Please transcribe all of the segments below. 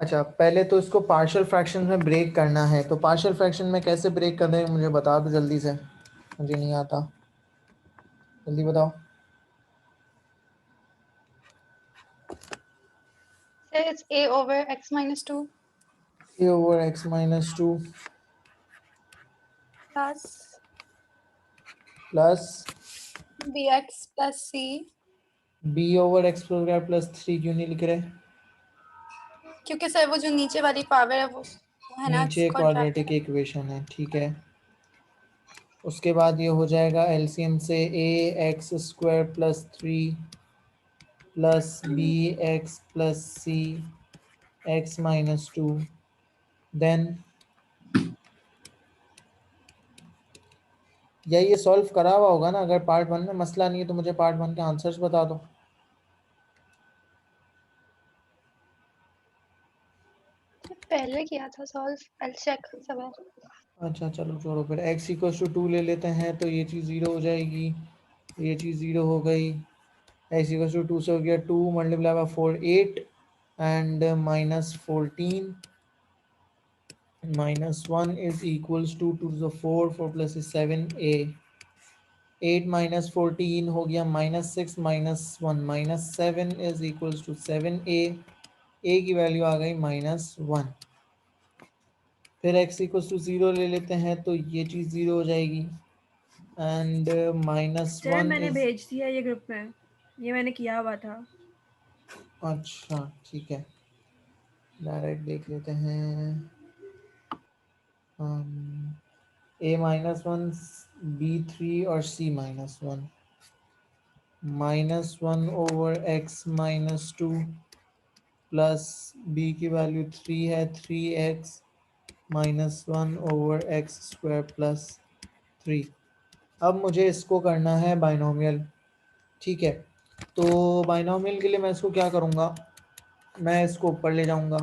अच्छा, पहले तो इसको पार्शियल फ्रैक्शन में ब्रेक करना है, तो पार्शियल फ्रैक्शन में कैसे ब्रेक करना है मुझे बता दो जल्दी से, मुझे नहीं आता, जल्दी बताओ। Say it's a over x minus 2 a over x minus two plus plus bx plus c, b over x square plus three क्यों नहीं लिख रहे? क्योंकि सर वो जो नीचे वाली पावर है वो है ना नीचे क्वाड्रेटिक कॉन्ट्रैक्ट। इक्वेशन है, ठीक है। उसके बाद ये हो जाएगा एलसीएम से a x square plus three plus b x plus c x minus two, then या ये सॉल्व करा हुआ होगा ना? अगर पार्ट वन में मसला नहीं है तो मुझे पार्ट वन के आंसर्स बता दो। पहले किया था सॉल्व, आई चेक सब। अच्छा चलो छोड़ो, फिर x इक्वल टू टू ले लेते हैं, तो ये चीज़ ज़ीरो हो जाएगी, ये चीज़ ज़ीरो हो गई। x इक्वल टू टू से हो गया two multiply by four eight and minus fourteen minus one is equals to two two four, four plus is seven, a eight minus fourteen हो गया minus six minus one minus seven is equals to seven, a की value आ गई minus one. फिर x equals to zero ले लेते हैं, तो ये चीज़ ज़ीरो हो जाएगी एंड माइनस सर वन मैंने इज, भेज दिया ये ग्रुप में, ये मैंने किया हुआ था। अच्छा ठीक है, डायरेक्ट देख लेते हैं। A minus one, b three और c minus one, minus one over x minus two plus b की वैल्यू थ्री है, three x minus one over x square plus three. अब मुझे इसको करना है बाइनोमियल, ठीक है। तो बाइनोमियल के लिए मैं इसको क्या करूँगा, मैं इसको ऊपर ले जाऊँगा,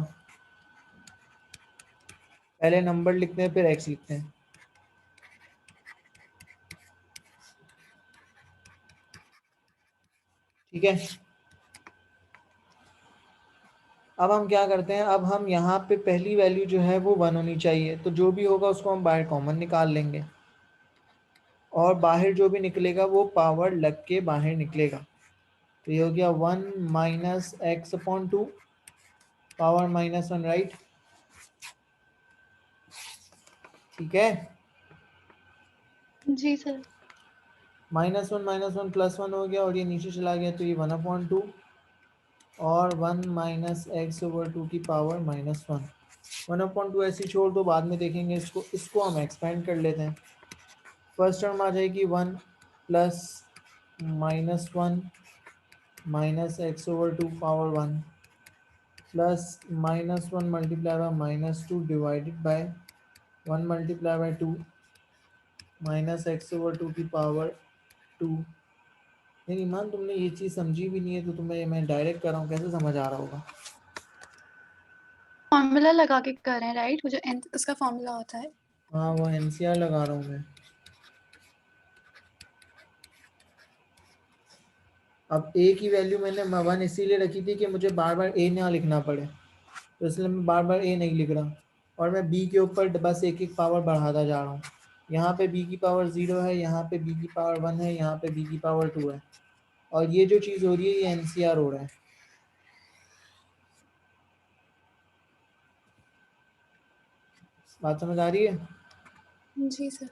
पहले नंबर लिखते हैं फिर एक्स लिखते हैं, ठीक है। अब हम क्या करते हैं, अब हम यहाँ पे पहली वैल्यू जो है वो वन होनी चाहिए, तो जो भी होगा उसको हम बाहर कॉमन निकाल लेंगे और बाहर जो भी निकलेगा वो पावर लग के बाहर निकलेगा। तो ये हो गया one minus x upon two power minus one, right, ठीक है। जी sir. Minus one plus one हो गया और ये नीचे चला गया, तो ये वन अपॉन टू और one minus x over two की power minus one, one upon two ऐसे छोड़ दो, बाद में देखेंगे इसको, इसको हम एक्सपेंड कर लेते हैं। फर्स्ट टर्म आ जाएगी one plus minus one minus x over two power one plus minus one multiply by minus two divided by one multiply by two minus x over two की पावर टू। नहीं ईमान, तुमने ये चीज़ समझी भी नहीं है तो तुम्हें मैं डायरेक्ट कर रहा हूँ, कैसे समझ आ रहा होगा? फॉर्मूला लगा के कर रहे हैं राइट, वो जो उसका फॉर्मूला होता है। हाँ वो एनसीआर लगा रहा हूँ मैं। अब ए की वैल्यू मैंने वन इसीलिए रखी थी कि मुझे बार बार ए ना लिखना पड़े, तो इसलिए मैं बार बार ए नहीं लिख रहा और मैं बी के ऊपर बस एक एक पावर बढ़ाता जा रहा हूँ। यहाँ पे बी की पावर ज़ीरो है, यहाँ पे बी की पावर वन है, यहाँ पे बी की पावर टू है, और ये जो चीज़ हो रही है ये एनसीआर हो रहा है। बात समझ आ रही है? जी सर।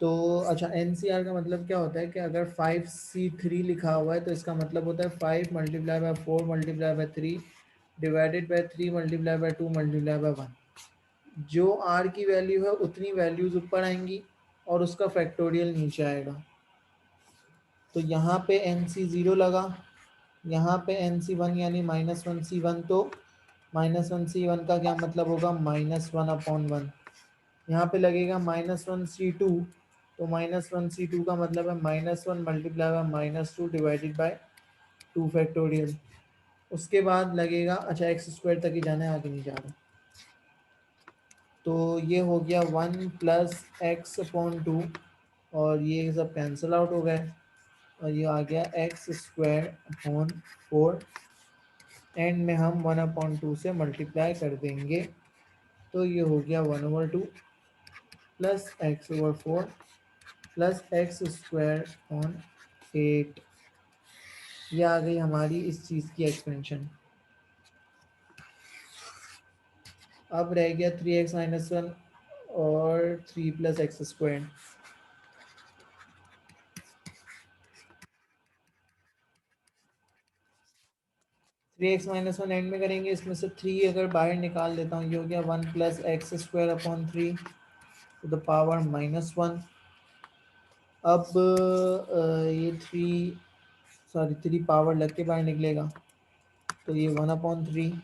तो अच्छा, एनसीआर का मतलब क्या होता है कि अगर 5C3 लिखा हुआ है तो इसका मतलब होता है 5 multiply by 4 multiply by 3 divided by 3 multiply bye 2 multiply by 1। जो आर की वैल्यू है उतनी वैल्यूज ऊपर आएंगी और उसका फैक्टोरियल नीचे आएगा। तो यहाँ पे एन सी ज़ीरो लगा, यहाँ पे एन सी वन यानी माइनस वन सी वन, तो माइनस वन सी वन का क्या मतलब होगा, माइनस वन अपॉन वन। यहाँ पे लगेगा माइनस वन सी टू, तो माइनस वन सी टू का मतलब है minus one multiply by minus two divided by two factorial. उसके बाद लगेगा, अच्छा एक्स स्क्वायर तक ही जाना है, आगे नहीं जा रहा। तो ये हो गया one plus x upon two और ये सब कैंसिल आउट हो गए और ये आ गया x square upon four and में हम 1/2 से मल्टीप्लाई कर देंगे, तो ये हो गया 1/2 प्लस x/4 प्लस x² 8। ये आ गई हमारी इस चीज़ की एक्सपेंशन। अब रह गया 3x-1 और 3 + x²। 3x-1 एंड में करेंगे, इसमें से 3 अगर बाहर निकाल देता हूँ, ये हो गया 1 + x² 3 to the power -1। अब ये 3 पावर लग के बाहर निकलेगा, तो ये 1/3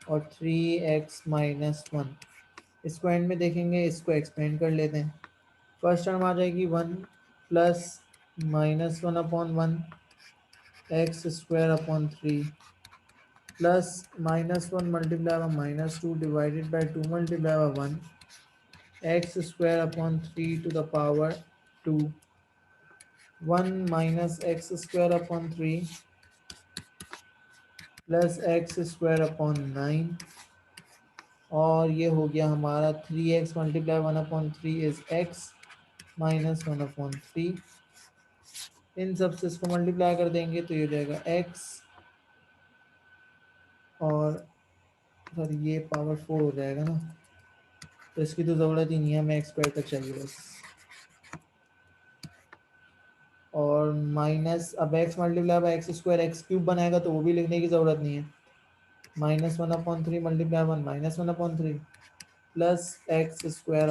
और 3x-1। इसको एंड में देखेंगे, इसको एक्सपेंड कर लेते हैं। फर्स्ट टर्म आ जाएगी 1 + -1/1 x² 3 plus -1 × -2 divided by 2 × 1 x² 3 to the power 2। 1 - x² 3 plus x² 9, और ये हो गया हमारा 3x × 1/3 इज x -1/3। इन सब से इसको मल्टीप्लाई कर देंगे तो ये हो जाएगा x, और सॉरी ये पावर 4 हो जाएगा ना, तो इसकी तो ज़रूरत ही नहीं है, हमें x² तक चाहिए बस। और माइनस, अब x multiply by x² x³ बनाएगा तो वो भी लिखने की ज़रूरत नहीं है। -1/3 × 1 -1/3 प्लस x²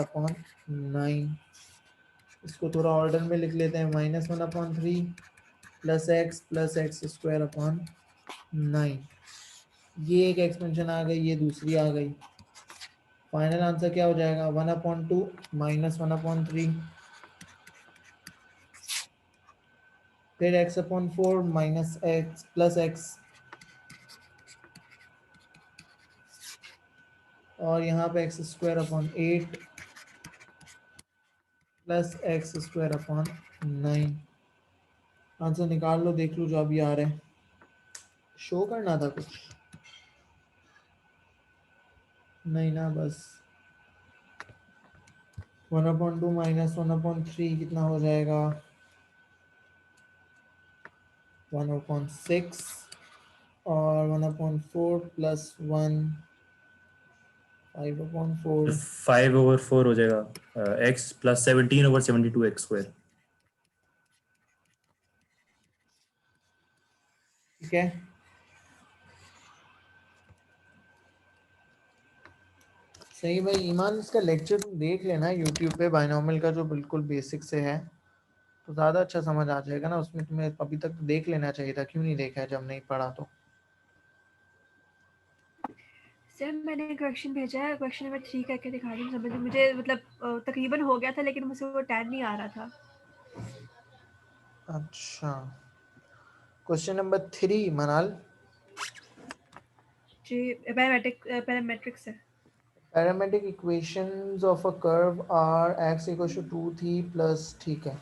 9। इसको थोड़ा ऑर्डर में लिख लेते हैं, -1/3 प्लस x प्लस x² 9। ये एक एक्सपेंशन आ गई, ये दूसरी आ गई। फाइनल आंसर क्या हो जाएगा? 1/2 -1/3 फिर x/4 minus x plus x, और यहाँ पे x² 8 प्लस x² 9। आंसर निकाल लो, देख लो जो अभी आ रहा है। शो करना था कुछ नहीं ना, बस 1/2 -1/3 कितना हो जाएगा? 1/6, और 1/4 प्लस 1 5/4। 5/4 हो जाएगा, x प्लस 17/72 x²। ठीक है, सही भाई। ईमान, इसका लेक्चर तुम देख लेना यूट्यूब पे, बायनॉमियल का जो बिल्कुल बेसिक से है, तो ज़्यादा अच्छा समझ आ जाएगा ना। उसमें तुम्हें अभी तक तो देख लेना चाहिए था, क्यों नहीं देखा है जब नहीं पढ़ा तो? सर मैंने क्वेश्चन भेजा है, क्वेश्चन नंबर 3 करके दिखा दी समझ, मुझे मतलब तकरीबन हो गया था, लेकिन मुझसे वो 10 नहीं आ रहा था। अच्छा, क्वेश्चन नंबर 3 मनाल। जी, पैरामेट्रिक्स है। Parametric equations of a curve are x = 2t plus, ठीक है।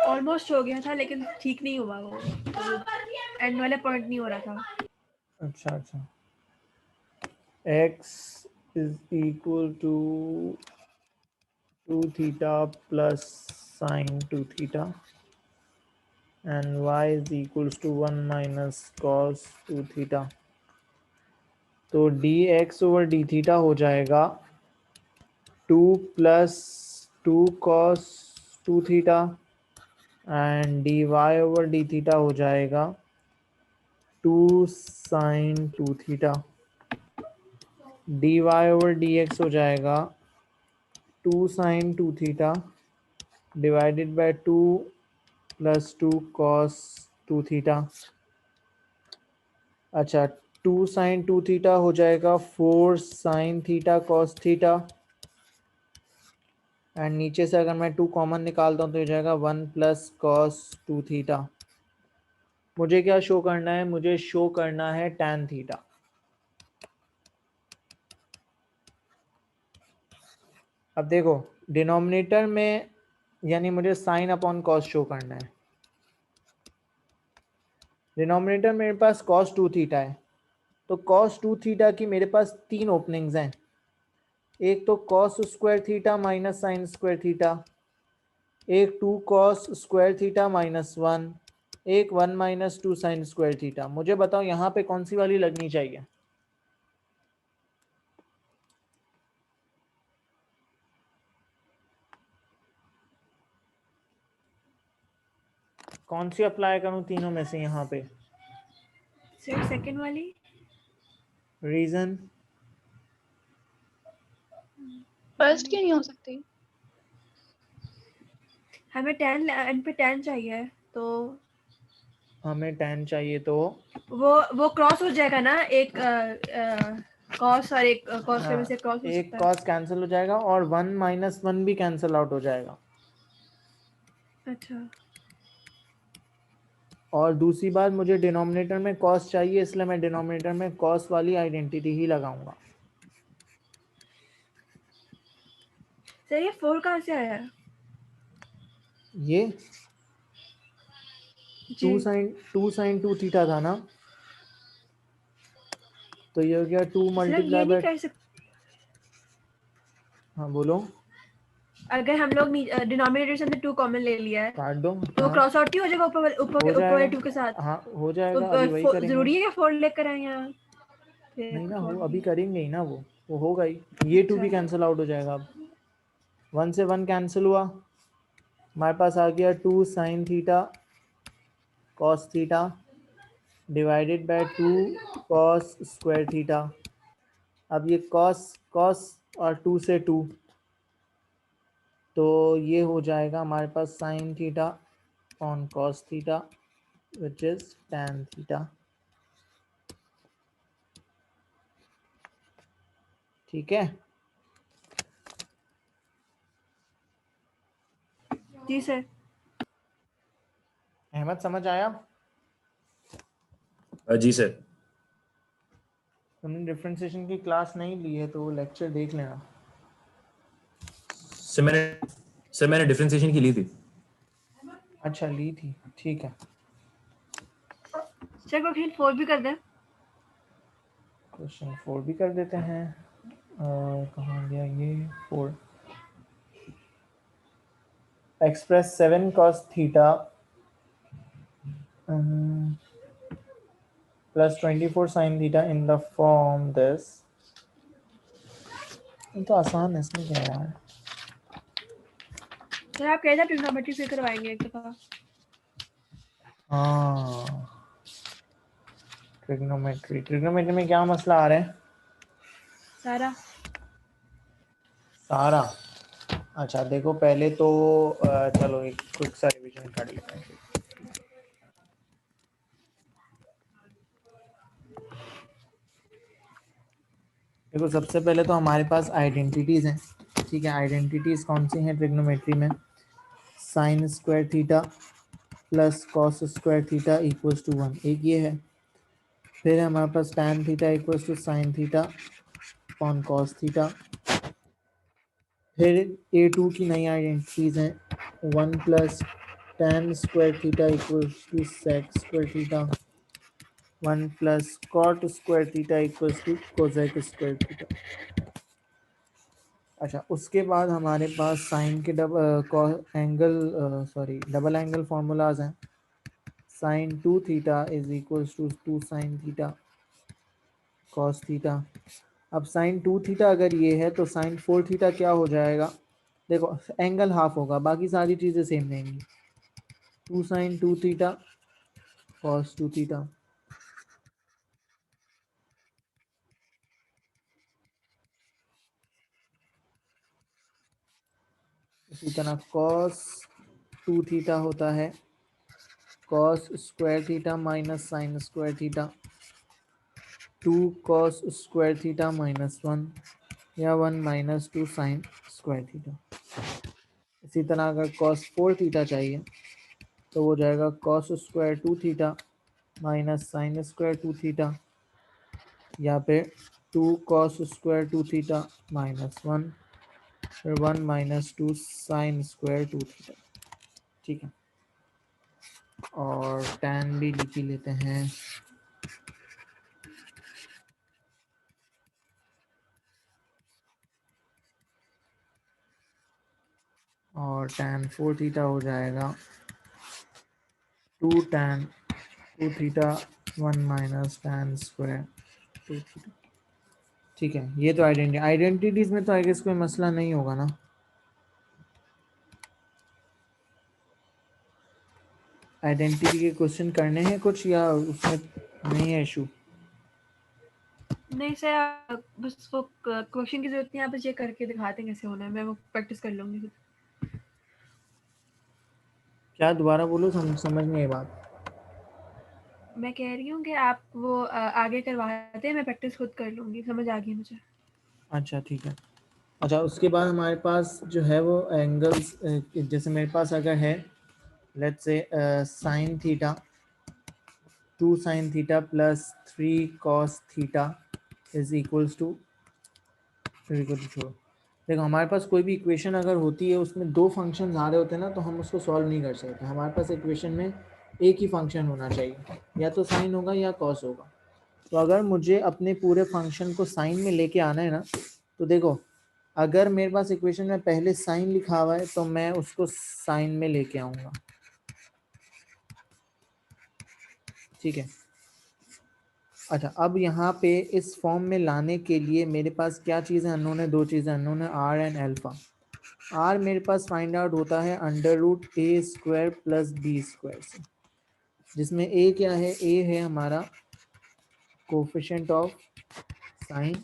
ऑलमोस्ट हो गया था, लेकिन ठीक नहीं हुआ वो, एंड वाला पॉइंट नहीं हो रहा था। अच्छा अच्छा, x = 2θ plus sine 2θ and y = 1 minus cos 2θ। तो dx/dθ हो जाएगा 2 plus 2 cos 2θ एंड dy/dθ हो जाएगा 2 sin 2θ। dy/dx हो जाएगा 2 sin 2θ divided by 2 plus 2 cos 2θ। अच्छा, 2 sin 2θ हो जाएगा 4 sin θ cos θ, एंड नीचे से अगर मैं 2 कॉमन निकालता हूँ तो हो जाएगा 1 प्लस cos 2θ। मुझे क्या शो करना है? मुझे शो करना है tan θ। अब देखो, डिनोमिनेटर में यानी मुझे साइन अपॉन कॉस शो करना है। डिनोमिनेटर मेरे पास कॉस 2 थीटा है, तो कॉस 2 थीटा की मेरे पास 3 ओपनिंग्स हैं। एक तो cos square theta minus sign square theta, एक 2 कॉस स्क्वायर थीटा माइनस 1, एक 1 माइनस 2 साइन स्क्वायर थीटा। मुझे बताओ यहाँ पे कौन सी वाली लगनी चाहिए? कौन सी अप्लाई करूँ तीनों में से यहाँ पे? सर सेकंड वाली। रीजन? फर्स्ट क्यों नहीं हो सकती? हमें tan एन पे tan चाहिए, तो हमें tan चाहिए तो वो क्रॉस हो जाएगा ना, एक कॉस और एक कॉस में से क्रॉस हो एक सकता है। कॉस कैंसिल हो जाएगा और 1 माइनस 1 भी कैंसिल आउट हो जाएगा। अच्छा, और दूसरी बात, मुझे डिनोमिनेटर में कॉस चाहिए, इसलिए मैं डिनोमिनेटर में कॉस वाली आइडेंटिटी ही लगाऊंगा। सर ये 4 कहाँ से आया? ये जी 2 साइन 2 थीटा था ना, तो ये हो गया 2 सर, हम मल्टीप्लाई ये नहीं बाय। कर सकते हाँ बोलो। अगर हम लोग डिनोमिनेटर से हमने 2 कॉमन ले लिया है, काट दो। तो हाँ क्रॉस आउट ही हो जाएगा ऊपर ऊपर हो ऊपर वाले जाएगा। 2 के साथ। हाँ हो तो जाएगा, अभी वही करेंगे। जरूरी है कि 4 लेकर आए यहाँ? नहीं ना, फोर वो अभी भी। करेंगे ही ना, वो होगा ही। ये 2 भी अच्छा, कैंसिल आउट हो जाएगा। अब 1 से 1 कैंसिल हुआ, हमारे पास आ गया 2 sine theta cos theta divided by 2 cos square theta. अब ये कॉस कॉस और 2 से 2, तो ये हो जाएगा हमारे पास sine theta on cos theta which is tan theta. ठीक है। जी सर। अहमद समझ आया? जी सर। तुमने डिफरेंशिएशन की क्लास नहीं ली है तो लेक्चर देख लेना। सर मैंने डिफरेंशिएशन की ली थी। अच्छा ली थी, ठीक है। सर क्वेश्चन 4 भी कर दें? क्वेश्चन 4 भी कर देते हैं। कहाँ गया ये 4? Express 7 cos theta plus 24 sin theta in the form this। ये तो आसान है, इसमें क्या है यार। सर आप कह रहे थे ट्रिग्नोमेट्री फिर करवाएंगे एक दफा। हाँ ट्रिग्नोमेट्री में क्या मसला आ रहा है? सारा सारा। अच्छा देखो पहले तो चलो एक क्विक सा रिवीजन कर लेते हैं। देखो सबसे पहले तो हमारे पास आइडेंटिटीज हैं। ठीक है, आइडेंटिटीज कौन सी हैं ट्रिग्नोमेट्री में? Sine square theta plus cos square theta equals to 1, एक ये है। फिर हमारे पास tan theta equals to sine theta upon cos theta. फिर A2 की नई आइडेंटिटीज हैं, 1 plus tan square theta equals to sec square theta, 1 plus cot square theta equals to cosec square theta. अच्छा उसके बाद हमारे पास साइन के डबल एंगल फार्मूलाज हैं। Sine 2 theta is equals to 2 sine theta cos theta. अब sine 2 theta अगर ये है तो साइन 4 थीटा क्या हो जाएगा? देखो एंगल हाफ होगा, बाकी सारी चीज़ें सेम रहेंगी। 2 साइन 2 थीटा कॉस 2 थीटा। इसी तरह कॉस 2 थीटा होता है cos square theta minus sign square theta, 2 cos square theta minus 1 या 1 माइनस 2 साइन स्क्वायर थीटा। इसी तरह अगर कॉस 4 थीटा चाहिए तो हो जाएगा cos square 2 theta minus sine square 2 theta, या फिर 2 कॉस स्क्वायर 2 थीटा माइनस 1 फिर 1 माइनस 2 साइन स्क्वायर 2 थीटा, ठीक है। और tan भी लिख ही लेते हैं, और tan 4 थीटा हो जाएगा 2 tan 2 theta 1 minus tan square 2 theta, ठीक है। ये तो आइडेंटिटीज में तो आई गेस कोई मसला नहीं होगा ना। आइडेंटिटी के क्वेश्चन करने हैं कुछ या उसमें नहीं है इशू? नहीं सर, बस वो क्वेश्चन की जरूरत नहीं है, आप बस ये करके दिखाते हैं कैसे होना है, मैं वो प्रैक्टिस कर लूँगी फिर। क्या दोबारा बोलो, समझ नहीं आई बात। मैं कह रही हूँ कि आप वो आगे करवाते हैं, मैं प्रैक्टिस खुद कर लूँगी, समझ आ गई मुझे। अच्छा ठीक है। अच्छा उसके बाद हमारे पास जो है वो एंगल्स, जैसे मेरे पास अगर है let's say sine theta 2 sine theta plus 3 cos theta is equals to, छोड़ो, देखो हमारे पास कोई भी इक्वेशन अगर होती है उसमें दो फंक्शन आ रहे होते हैं ना, तो हम उसको सॉल्व नहीं कर सकते। हमारे पास इक्वेशन में एक ही फंक्शन होना चाहिए, या तो साइन होगा या कॉस होगा। तो अगर मुझे अपने पूरे फंक्शन को साइन में लेके आना है ना, तो देखो अगर मेरे पास इक्वेशन में पहले साइन लिखा हुआ है तो मैं उसको साइन में लेके आऊँगा, ठीक है। अच्छा अब यहाँ पे इस फॉर्म में लाने के लिए मेरे पास क्या चीज़ें अननोन है, दो चीज़ें अननोन है, आर एंड अल्फा। आर मेरे पास फाइंड आउट होता है under root a square plus b square से, जिसमें ए क्या है, ए है हमारा coefficient of sine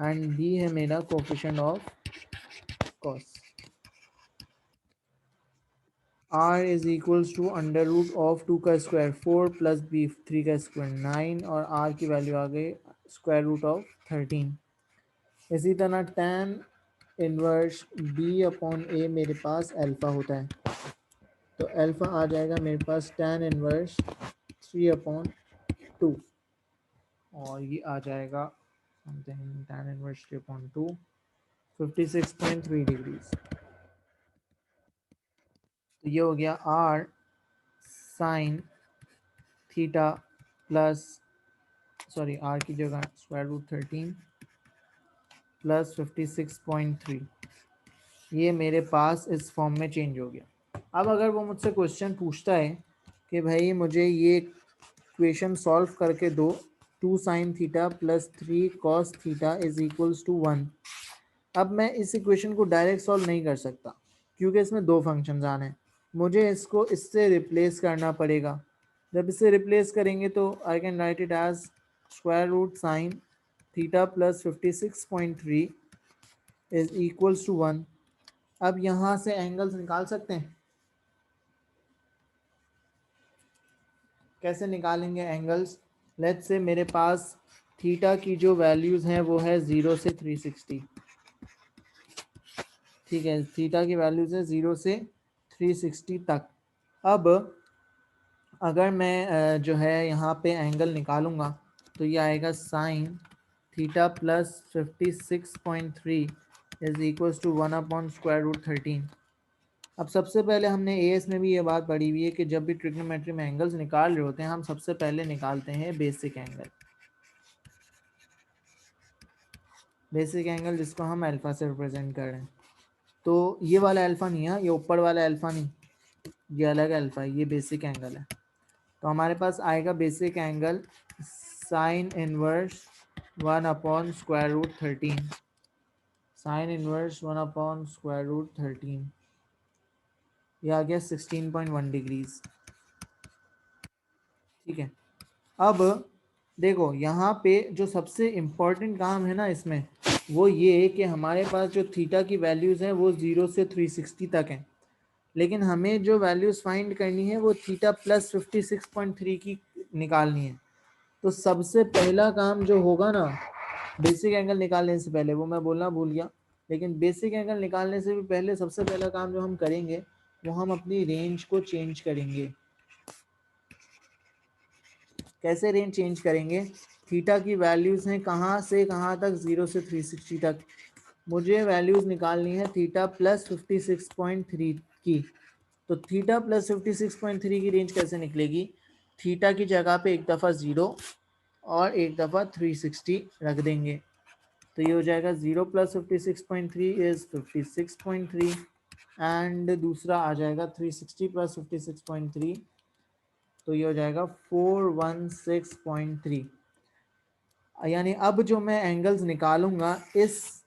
and b है मेरा coefficient of cos. R is equals to under root of 2 का स्क्वायर 4 प्लस बी 3 का स्क्वायर 9, और आर की वैल्यू आ गई स्क्वायर रूट ऑफ 13। इसी तरह tan इनवर्स बी अपॉन ए मेरे पास अल्फा होता है, तो अल्फा आ जाएगा मेरे पास tan इनवर्स 3 अपॉन 2, और ये आ जाएगा समथिंग tan इनवर्स 3 अपॉन 2 56.3 डिग्रीज। तो ये हो गया R sine theta plus, sorry R की जगह स्क्वायर रूट 13 प्लस 56.3, ये मेरे पास इस फॉर्म में चेंज हो गया। अब अगर वो मुझसे क्वेश्चन पूछता है कि भाई मुझे ये इक्वेशन सॉल्व करके दो, 2 sine theta plus 3 cos theta is equals to 1। अब मैं इस इक्वेशन को डायरेक्ट सॉल्व नहीं कर सकता क्योंकि इसमें दो फंक्शंस आने हैं, मुझे इसको इससे रिप्लेस करना पड़ेगा। जब इसे रिप्लेस करेंगे तो I can write it as square root sine theta plus 56.3 is equals to 1। अब यहाँ से एंगल्स निकाल सकते हैं, कैसे निकालेंगे एंगल्स? लेट्स से मेरे पास थीटा की जो वैल्यूज़ हैं वो है 0 से 360, ठीक है। थीटा की वैल्यूज़ है 0 से 360 तक। अब अगर मैं जो है यहाँ पे एंगल निकालूंगा तो ये आएगा sine theta plus 56.3 is equals to 1 upon square root 13। अब सबसे पहले हमने एएस में भी ये बात पढ़ी हुई है कि जब भी ट्रिग्नोमेट्री में एंगल्स निकाल रहे होते हैं हम सबसे पहले निकालते हैं बेसिक एंगल, बेसिक एंगल जिसको हम अल्फा से रिप्रेजेंट कर रहे हैं। तो ये वाला अल्फा नहीं है, ये ऊपर वाला अल्फा नहीं, ये अलग अल्फा है, ये बेसिक एंगल है। तो हमारे पास आएगा basic angle sine inverse 1 upon square root 13, sine inverse 1 upon square root 13, ये आ गया 16.1 डिग्रीज, ठीक है। अब देखो यहाँ पे जो सबसे इम्पोर्टेंट काम है ना इसमें, वो ये है कि हमारे पास जो थीटा की वैल्यूज़ हैं वो 0 से 360 तक हैं, लेकिन हमें जो वैल्यूज़ फाइंड करनी है वो थीटा प्लस 56.3 की निकालनी है। तो सबसे पहला काम जो होगा ना बेसिक एंगल निकालने से पहले, वो मैं बोलना भूल गया, लेकिन बेसिक एंगल निकालने से भी पहले सबसे पहला काम जो हम करेंगे वो हम अपनी रेंज को चेंज करेंगे। कैसे रेंज चेंज करेंगे? थीटा की वैल्यूज़ हैं कहाँ से कहाँ तक, 0 से 360 तक। मुझे वैल्यूज निकालनी है थीटा प्लस 56.3 की। तो थीटा प्लस 56.3 की रेंज कैसे निकलेगी? थीटा की जगह पे एक दफ़ा 0 और एक दफ़ा 360 रख देंगे, तो ये हो जाएगा 0 प्लस 56.3 इज 56.3 एंड दूसरा आ जाएगा 360 प्लस 56.3, तो ये हो जाएगा 416.3। यानी अब जो मैं एंगल्स निकालूंगा इस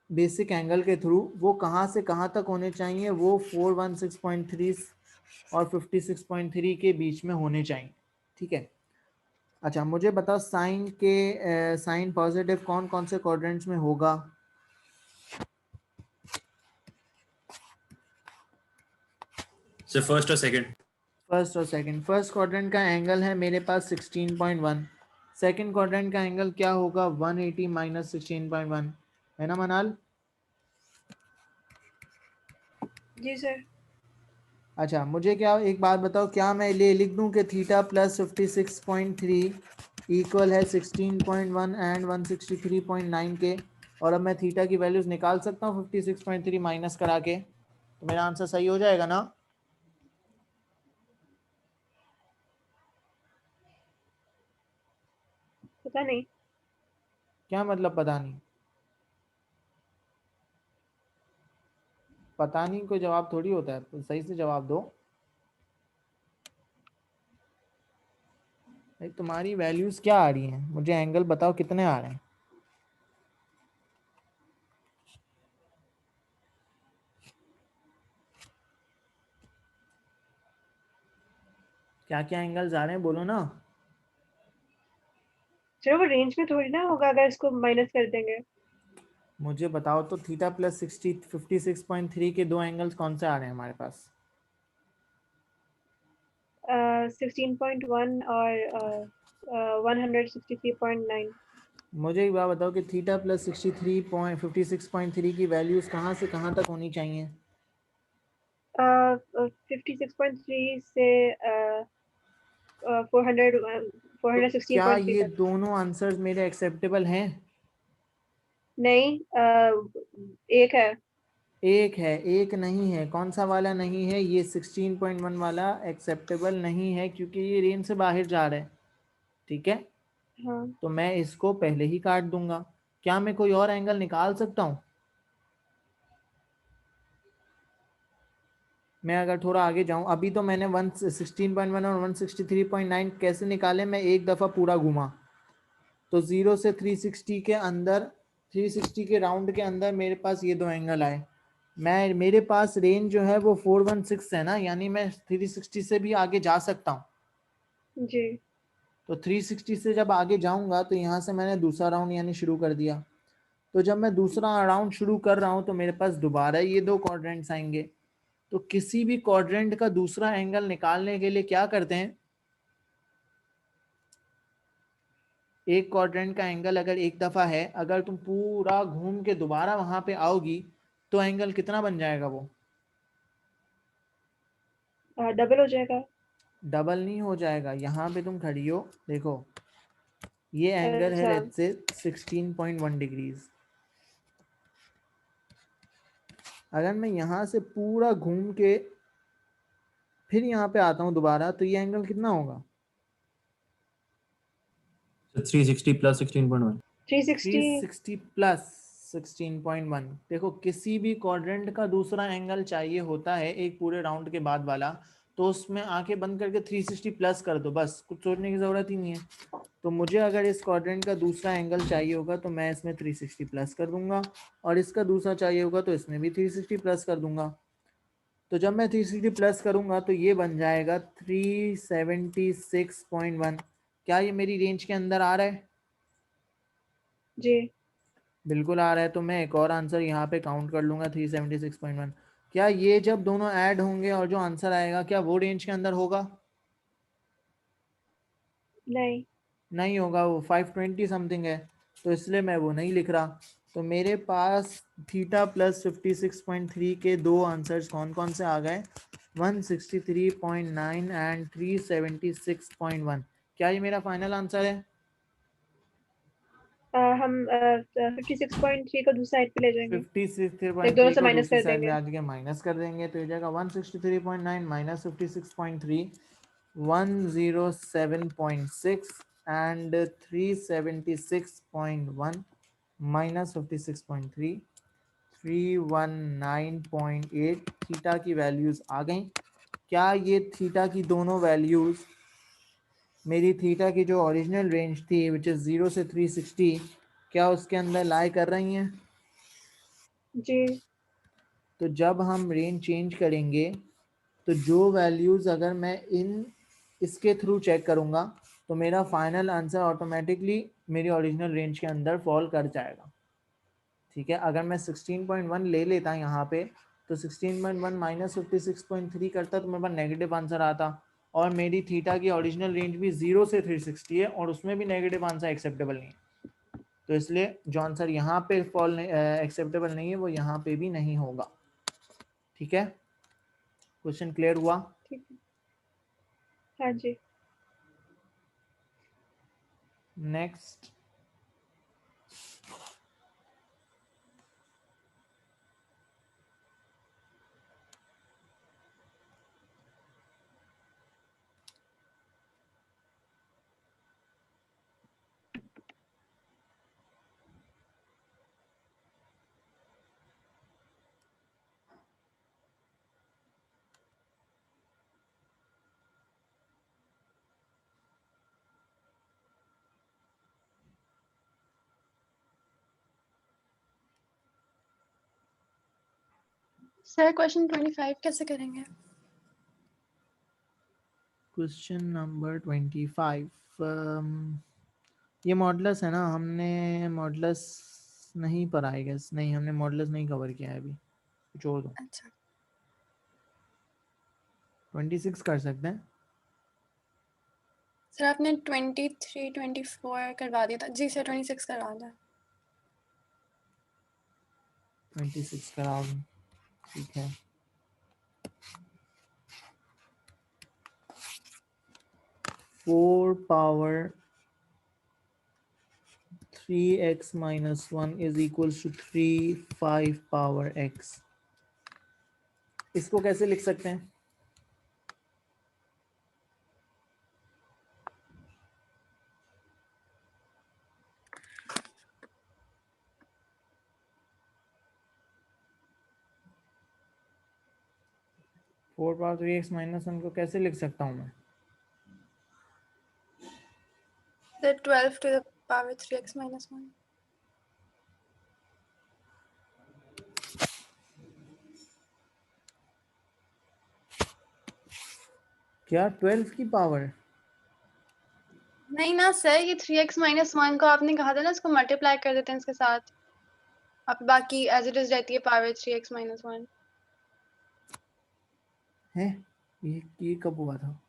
बेसिक एंगल के थ्रू वो कहाँ से कहाँ तक होने चाहिए, वो 416.3 और 56.3 के बीच में होने चाहिए। ठीक है। अच्छा मुझे बताओ साइन के साइन पॉजिटिव कौन कौन से क्वाड्रेंट्स में होगा? सर फर्स्ट और सेकंड। फर्स्ट और सेकंड। फर्स्ट क्वाड्रेंट का एंगल है मेरे पास 16.1, सेकंड क्वाड्रेंट का एंगल क्या होगा? 180 माइनस 16.1, है ना मनाल? जी सर। अच्छा मुझे क्या एक बात बताओ, क्या मैं ले लिख दूं कि थीटा प्लस 56.3 इक्वल है 16.1 एंड 163.9 के, और अब मैं थीटा की वैल्यूज निकाल सकता हूँ 56.3 माइनस करा के, तो मेरा आंसर सही हो जाएगा ना? पता नहीं। क्या मतलब पता नहीं? पता नहीं कोई जवाब थोड़ी होता है, तो सही से जवाब दो भाई। तुम्हारी वैल्यूज क्या आ रही हैं? मुझे एंगल बताओ कितने आ रहे हैं? क्या क्या एंगल्स आ रहे हैं बोलो ना। चलो वो रेंज में थोड़ी ना होगा अगर इसको माइनस कर देंगे। मुझे बताओ तो थीटा प्लस 56.3 के दो एंगल्स कौन से आ रहे हैं हमारे पास? 16.1 और 163.9। मुझे एक बात बताओ कि थीटा प्लस 56.3 की वैल्यूज कहाँ से कहाँ तक होनी चाहिए? 56.3 से 400 तो क्या 416.3 ये तक। दोनों आंसर्स मेरे एक्सेप्टेबल हैं? नहीं, एक है। एक है, एक नहीं है। कौन सा वाला नहीं है? ये 16.1 वाला एक्सेप्टेबल नहीं है क्योंकि ये रेंज से बाहर जा रहा है। ठीक है, हाँ तो मैं इसको पहले ही काट दूंगा। क्या मैं कोई और एंगल निकाल सकता हूँ? मैं अगर थोड़ा आगे जाऊं, अभी तो मैंने 16.1 और 163.9 कैसे निकाले? मैं एक दफ़ा पूरा घूमा, तो 0 से 360 के अंदर, 360 के राउंड के अंदर मेरे पास ये दो एंगल आए। मेरे पास रेंज जो है वो 416 है ना, यानी मैं 360 से भी आगे जा सकता हूँ। जी। तो 360 से जब आगे जाऊंगा तो यहाँ से मैंने दूसरा राउंड यानी शुरू कर दिया। तो जब मैं दूसरा राउंड शुरू कर रहा हूँ तो मेरे पास दोबारा ये दो क्वाड्रेंट्स आएंगे। तो किसी भी क्वाड्रेंट का दूसरा एंगल निकालने के लिए क्या करते हैं? एक क्वाड्रेंट का एंगल अगर एक दफ़ा है, अगर तुम पूरा घूम के दोबारा वहां पे आओगी तो एंगल कितना बन जाएगा? वो डबल हो जाएगा। डबल नहीं हो जाएगा। यहाँ पे तुम खड़ी हो, देखो ये एंगल है अच्छा। Let's say 16.1 degrees. अगर मैं यहाँ से पूरा घूम के फिर यहाँ पे आता हूँ दोबारा, तो ये एंगल कितना होगा? 360 प्लस 16.1। 360। 360 प्लस 16.1। देखो किसी भी क्वाड्रेंट का दूसरा एंगल चाहिए होता है एक पूरे राउंड के बाद वाला, तो उसमें आंखें बंद करके 360 प्लस कर दो, बस कुछ सोचने की ज़रूरत ही नहीं है। तो मुझे अगर इस क्वाड्रेंट का दूसरा एंगल चाहिए होगा तो मैं इसमें 360 प्लस कर दूंगा, और इसका दूसरा चाहिए होगा तो इसमें भी 360 प्लस कर दूंगा। तो जब मैं 360 प्लस करूंगा तो ये बन जाएगा 376.1। क्या ये मेरी रेंज के अंदर आ रहा है? जी। बिल्कुल आ रहा है। तो मैं एक और आंसर यहाँ पे काउंट कर लूँगा 376.1। क्या ये जब दोनों ऐड होंगे और जो आंसर आएगा क्या वो रेंज के अंदर होगा? नहीं। नहीं होगा, वो 520 समथिंग है, तो इसलिए मैं वो नहीं लिख रहा। तो मेरे पास थीटा प्लस 56.3 के दो आंसर्स कौन कौन से आ गए? 163.9 एंड 376.1। क्या ये मेरा फाइनल आंसर है? हम 56.3 को दूसरी साइड पे ले जाएंगे, 56.3 दोनों से को माइनस दूसरी कर साइड पे देंगे। आ जाके माइनस कर देंगे तो ये जाएगा 163.9 माइनस 56.3 107.6 एंड 376.1 माइनस 56.3 319.8 थीटा की वैल्यूज आ गई। क्या ये थीटा की दोनों वैल्यूज मेरी थीटा की जो ओरिजिनल रेंज थी विच इज 0 से 360 क्या उसके अंदर लाई कर रही हैं? जी तो जब हम रेंज चेंज करेंगे तो जो वैल्यूज अगर मैं इसके थ्रू चेक करूंगा तो मेरा फाइनल आंसर ऑटोमेटिकली मेरी ओरिजिनल रेंज के अंदर फॉल कर जाएगा। ठीक है, अगर मैं 16.1 ले लेता यहाँ पे तो 16.1 माइनस 56.3 करता तो मेरे पास नेगेटिव आंसर आता और मेरी थीटा की ओरिजिनल रेंज भी 0 से 360 है और उसमें भी नेगेटिव आंसर एक्सेप्टेबल नहीं है। तो इसलिए जो आंसर यहाँ पे फॉल एक्सेप्टेबल नहीं है वो यहाँ पे भी नहीं होगा। ठीक है, क्वेश्चन क्लियर हुआ? ठीक है, हाँ जी। नेक्स्ट सर क्वेश्चन 25 कैसे करेंगे? क्वेश्चन नंबर 25 ये मॉडुलस है ना, हमने मॉडुलस नहीं पढ़ा है गेस, नहीं हमने मॉडुलस नहीं कवर किया है अभी, छोड़ दो। अच्छा 26 कर सकते हैं। सर आपने 23 24 करवा दिया था। जी सर 26 करवा दें। 26 कराओ, ठीक है। Four power 3x minus 1 is equals to 3 5 power x। इसको कैसे लिख सकते हैं? फोर पावर 3x माइनस 1 को कैसे लिख सकता हूँ मैं? Sir 12 to the power 3x minus 1। क्या 12 की पावर? नहीं ना सर, ये 3x minus 1 को आपने कहा था ना, इसको मल्टीप्लाई कर देते हैं इसके साथ, अब बाकी एज इट इज रहती है पावर 3x minus 1। है ये कब हुआ था?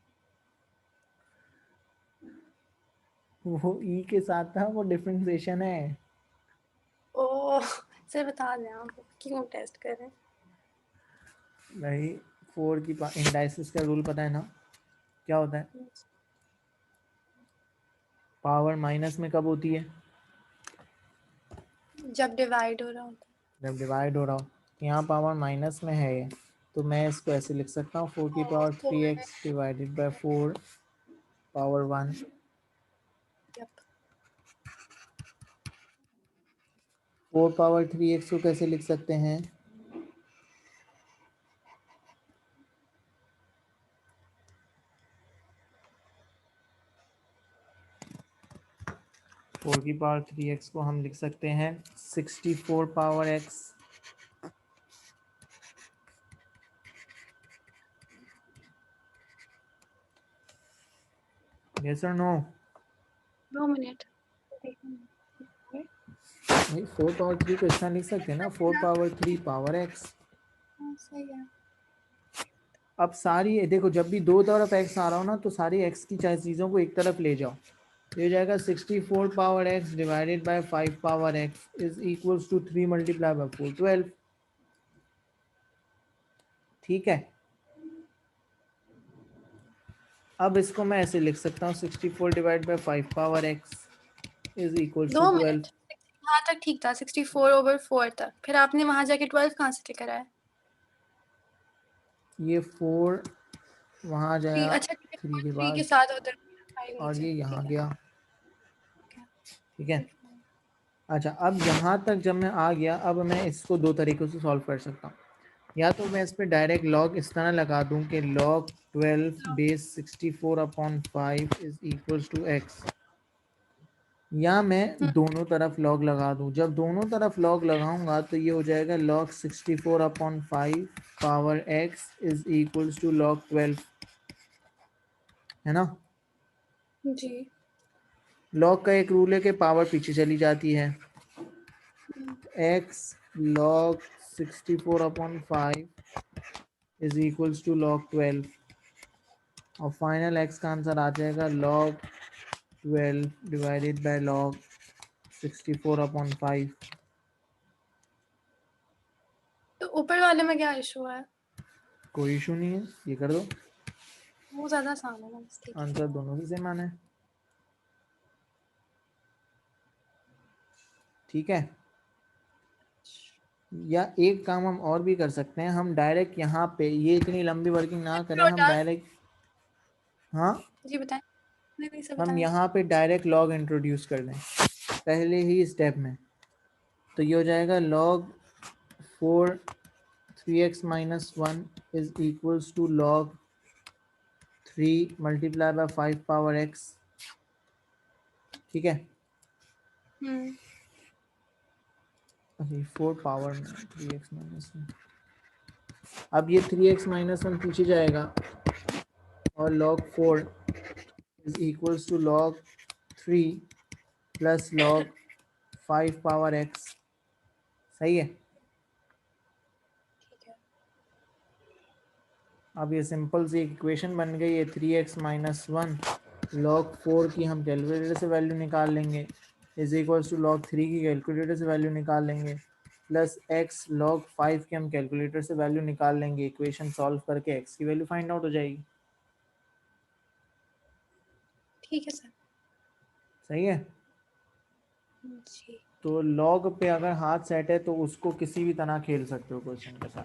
वो e के साथ था, वो डिफरेंशिएशन है। ओह सर बता दें, आप क्यों टेस्ट कर रहे हैं? भाई 4 की इंडाइसिस का रूल पता है ना, क्या होता है? पावर माइनस में कब होती है? जब डिवाइड हो रहा होता जब डिवाइड हो रहा हो। यहाँ पावर माइनस में है ये, तो मैं इसको ऐसे लिख सकता हूँ 4 की power 3x divided by 4 power 1। है। 4 पावर 3x को कैसे लिख सकते हैं? फोर की पावर 3x को हम लिख सकते हैं 64 power x। Yes or no? 2 minute. नहीं 4 पावर 3 को इतना लिख सकते हैं ना, 4 पावर 3 पावर x। सही है। अब सारी देखो, जब भी दो तरफ x आ रहा हो ना तो सारी x की चाहे चीज़ों को एक तरफ ले जाओ। ये जाएगा 64 power x divided by 5 power x is equals to 3 multiply by 4 12। ठीक है, अब इसको मैं ऐसे लिख सकता हूँ 64 divide by 5 power x is equals to 2 12। Minute तक ठीक था 64/4 तक, फिर आपने वहां जाके 12 कहाँ से लेकर आए? ये 4 वहाँ जाया अच्छा 3 के 3 के बाद, साथ उधर 5 और नीचे, ये यहाँ ठीक है। गया। ठीक है, 64। अच्छा अब यहाँ तक जब मैं आ गया, अब मैं इसको दो तरीक़ों से सॉल्व कर सकता हूँ। या तो मैं इस पर डायरेक्ट लॉग इस तरह लगा दूँ कि log 12 base 64/5 is equals to x, या मैं दोनों तरफ लॉग लगा दूँ। जब दोनों तरफ लॉग लगाऊंगा तो ये हो जाएगा log 64/5 power x is equals to log 12, है ना। जी। लॉग का एक रूल है कि पावर पीछे चली जाती है। x log 64/5 is equals to log 12, और फाइनल x का आंसर आ जाएगा log 12 डिवाइडेड बाय log 64/5। तो ऊपर वाले में क्या इशू है? कोई इशू नहीं है, ये कर दो, वो ज्यादा आसान है ना, बस ठीक है। आंसर दोनों से सेम आना है। ठीक है, या एक काम हम और भी कर सकते हैं, हम डायरेक्ट यहाँ पे ये इतनी लंबी वर्किंग ना करें, हम डायरेक्ट, हाँ जी बताएं। नहीं सब हम बताएं। यहाँ पे डायरेक्ट लॉग इंट्रोड्यूस कर दें पहले ही स्टेप में। तो ये हो जाएगा log 4 3x minus 1 is equals to log 3 multiplied by 5 power x। ठीक है, अभी 4 पावर में 3x माइनस 1, अब ये 3x माइनस 1 पीछे जाएगा, और log 4 is equals to log 3 plus log 5 power x। सही है। ठीक है। अब ये सिंपल सी इक्वेशन बन गई है। 3x माइनस 1 log 4 की हम कैलकुलेटर से वैल्यू निकाल लेंगे, इज इक्वल्स टू log 3 की कैलकुलेटर से वैल्यू निकाल लेंगे, प्लस x log 5 की हम कैलकुलेटर से वैल्यू निकाल लेंगे। इक्वेशन सॉल्व करके x की वैल्यू फाइंड आउट हो जाएगी। ठीक है सर। सही है। जी। तो log पे अगर हाथ सेट है तो उसको किसी भी तरह खेल सकते हो क्वेश्चन के साथ।